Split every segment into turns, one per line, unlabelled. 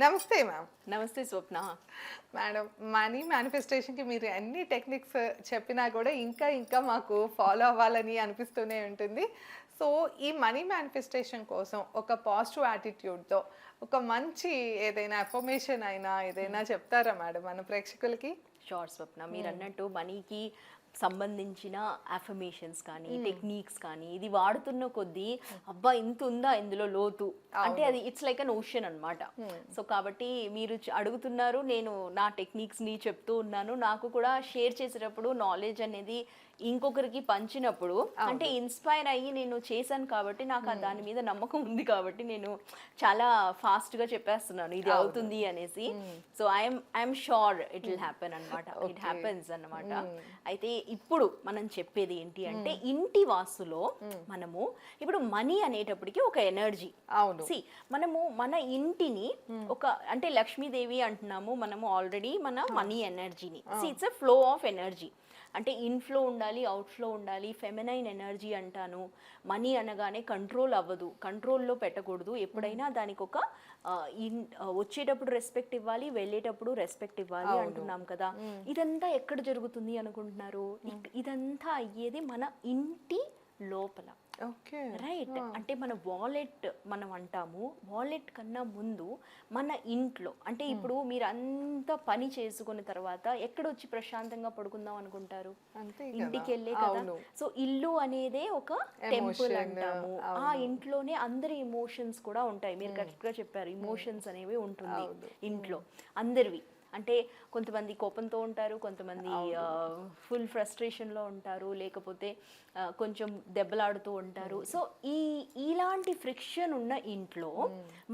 నమస్తే మ్యామ్.
నమస్తే స్వప్న.
Madam, money మేనిఫెస్టేషన్‌కి మీరు ఎన్ని టెక్నిక్స్ చెప్పినా కూడా ఇంకా ఇంకా మాకు ఫాలో అవ్వాలని అనిపిస్తూనే ఉంటుంది. సో, ఈ మనీ మేనిఫెస్టేషన్ కోసం ఒక పాజిటివ్ యాటిట్యూడ్‌తో ఒక మంచి ఏదైనా అఫర్మేషన్ అయినా ఏదైనా చెప్తారా మేడం మన ప్రేక్షకులకి?
షూర్ స్వప్న. మీరన్నట్టు మనీకి సంబంధించిన అఫర్మేషన్స్ కానీ, టెక్నిక్స్ కానీ ఇది వాడుతున్న కొద్దీ అబ్బా ఇంత ఉందా ఇందులో లోతు అంటే అది ఇట్స్ లైక్ అన్ ఓషన్ అనమాట. సో కాబట్టి మీరు అడుగుతున్నారు, నేను నా టెక్నిక్స్ని చెప్తూ ఉన్నాను. నాకు కూడా షేర్ చేసేటప్పుడు నాలెడ్జ్ అనేది ఇంకొకరికి పంచినప్పుడు అంటే ఇన్స్పైర్ అయ్యి నేను చేశాను కాబట్టి నాకు దాని మీద నమ్మకం ఉంది కాబట్టి నేను చాలా ఫాస్ట్గా చెప్పేస్తున్నాను ఇది అవుతుంది అనేసి. So I'm sure it will happen అనమాట. ఇట్ హ్యాపెన్స్ అన్నమాట. అయితే ఇప్పుడు మనం చెప్పేది ఏంటి అంటే ఇంటి వాస్తులో మనము ఇప్పుడు మనీ అనేటప్పటికి ఒక ఎనర్జీ.
అవును.
మనము మన ఇంటిని ఒక అంటే లక్ష్మీదేవి అంటున్నాము మనము ఆల్రెడీ మన మనీ ఎనర్జీని. It's a flow of energy. అంటే ఇన్ఫ్లో ఉండాలి, అవుట్ఫ్లో ఉండాలి. ఫెమినైన్ ఎనర్జీ అంటాను. మనీ అనగానే కంట్రోల్ అవ్వదు, కంట్రోల్లో పెట్టకూడదు. ఎప్పుడైనా దానికి ఒక వచ్చేటప్పుడు రెస్పెక్ట్ ఇవ్వాలి, వెళ్ళేటప్పుడు రెస్పెక్ట్ ఇవ్వాలి అంటున్నాం కదా. ఇదంతా ఎక్కడ జరుగుతుంది అనుకుంటున్నారు? ఇదంతా అయ్యేది మన ఇంటి లోపల. రైట్. అంటే మన వాలెట్ మనం అంటాము. వాలెట్ కన్నా ముందు మన ఇంట్లో అంటే ఇప్పుడు మీరు అంతా పని చేసుకున్న తర్వాత ఎక్కడ వచ్చి ప్రశాంతంగా పడుకుందాం అనుకుంటారు? ఇంటికి వెళ్ళే కదా. సో ఇల్లు అనేదే ఒక టెంపుల్ అంటాము. ఆ ఇంట్లోనే అందరి ఎమోషన్స్ కూడా ఉంటాయి. మీరు కరెక్ట్ గా చెప్పారు. ఎమోషన్స్ అనేవి ఉంటుంది ఇంట్లో అందరివి. అంటే కొంతమంది కోపంతో ఉంటారు, కొంతమంది ఫుల్ ఫ్రస్ట్రేషన్లో ఉంటారు, లేకపోతే కొంచెం దెబ్బలాడుతూ ఉంటారు. సో ఇలాంటి ఫ్రిక్షన్ ఉన్న ఇంట్లో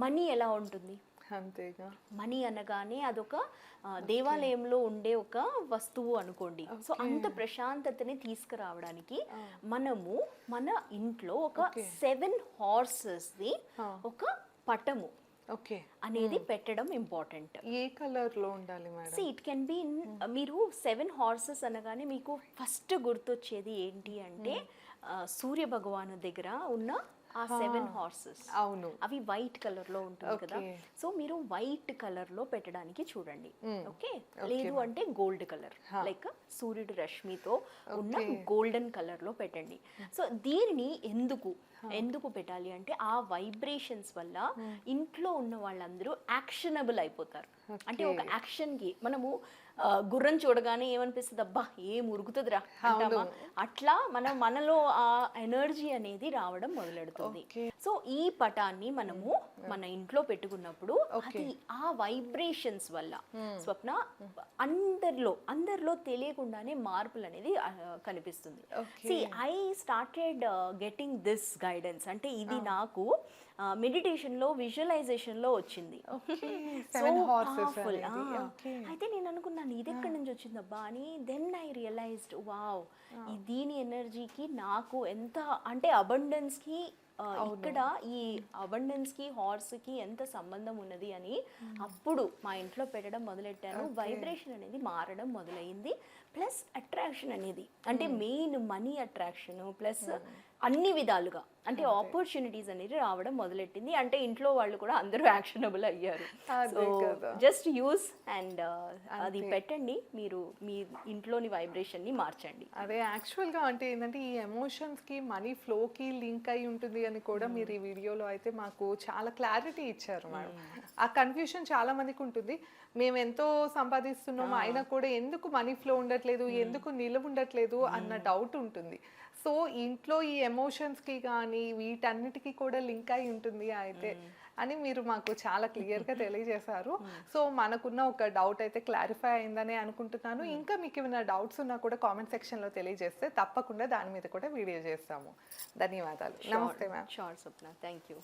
మనీ ఎలా ఉంటుంది?
అంతేగా.
మనీ అనగానే అదొక దేవాలయంలో ఉండే ఒక వస్తువు అనుకోండి. సో అంత ప్రశాంతతని తీసుకురావడానికి మనము మన ఇంట్లో ఒక 7 హార్సెస్ది ఒక పటము అనేది పెట్టడం ఇంపార్టెంట్.
ఏ కలర్ లో ఉండాలి మేడం?
ఇట్ కెన్ బి మీరు 7 హార్సెస్ అనగానే మీకు ఫస్ట్ గుర్తొచ్చేది ఏంటి అంటే సూర్య భగవాను దగ్గర ఉన్న ఆ 7 హార్సెస్.
అవును.
అవి వైట్ కలర్ లో ఉంటుంది కదా. సో మీరు వైట్ కలర్ లో పెట్టడానికి చూడండి. ఓకే. లేదు అంటే గోల్డ్ కలర్ లైక్ సూర్యుడి రశ్మితో ఉన్న గోల్డెన్ కలర్ లో పెట్టండి. సో దీనిని ఎందుకు పెట్టాలి అంటే ఆ వైబ్రేషన్స్ వల్ల ఇంట్లో ఉన్న వాళ్ళందరూ యాక్షనబుల్ అయిపోతారు. అంటే ఒక యాక్షన్ కి మనము గుర్రం చూడగానే ఏమనిపిస్తుంది, అబ్బా ఏం ఉరుకుతుందిరా అంటామా, అట్లా మనలో ఆ ఎనర్జీ అనేది రావడం మొదలెడుతుంది. సో ఈ పటాన్ని మనము మన ఇంట్లో పెట్టుకున్నప్పుడు అది ఆ వైబ్రేషన్స్ వల్ల స్వప్న అందరిలో తెలియకుండానే మార్పులు అనేది కనిపిస్తుంది. I started getting this guidance. అంటే ఇది నాకు మెడిటేషన్ లో విజువలైజేషన్ లో వచ్చింది. So powerful. అయితే నేను అనుకున్నాను ఇది ఎక్కడి నుంచి వచ్చిందబ్బా అని. దెన్ ఐ రియలైజ్డ్ వావ్, దీని ఎనర్జీకి నాకు ఎంత అంటే అబండెన్స్ కి ఇక్కడ ఈ అబండెన్స్ కి హార్స్ కి ఎంత సంబంధం ఉన్నది అని అప్పుడు మా ఇంట్లో పెట్టడం మొదలెట్టాను. వైబ్రేషన్ అనేది మారడం మొదలైంది. ప్లస్ అట్రాక్షన్ అనేది అంటే మెయిన్ మనీ అట్రాక్షన్ ప్లస్ అన్ని విధాలుగా అంటే ఆపర్చునిటీస్ అనేది రావడం మొదలెట్టింది. అంటే ఇంట్లో వాళ్ళు కూడా అందరూ యాక్షనబుల్ అయ్యారు. సో జస్ట్ యూస్ అండ్ అది పెట్టండి, మీరు మీ ఇంట్లోని వైబ్రేషన్ ని మార్చండి.
అదే యాక్చువల్గా అంటే ఏంటంటే ఈ ఎమోషన్స్ కి మనీ ఫ్లోకి లింక్ అయి ఉంటుంది అని కూడా మీరు ఈ వీడియోలో అయితే మాకు చాలా క్లారిటీ ఇచ్చారు మేడం. ఆ కన్ఫ్యూషన్ చాలా మందికి ఉంటుంది. మేము ఎంతో సంపాదిస్తున్నాము అయినా కూడా ఎందుకు మనీ ఫ్లో ఉండట్లేదు, ఎందుకు నిలువ ఉండట్లేదు అన్న డౌట్ ఉంటుంది. సో ఇంట్లో ఈ ఎమోషన్స్కి కానీ వీటన్నిటికీ కూడా లింక్ అయి ఉంటుంది అయితే అని మీరు మాకు చాలా క్లియర్గా తెలియజేశారు. సో మనకున్న ఒక డౌట్ అయితే క్లారిఫై అయిందని అనుకుంటున్నాను. ఇంకా మీకు ఏమైనా డౌట్స్ ఉన్నా కూడా కామెంట్ సెక్షన్లో తెలియజేస్తే తప్పకుండా దాని మీద కూడా వీడియో చేస్తాము. ధన్యవాదాలు. నమస్తే ma'am.
Sure Swapna, thank you.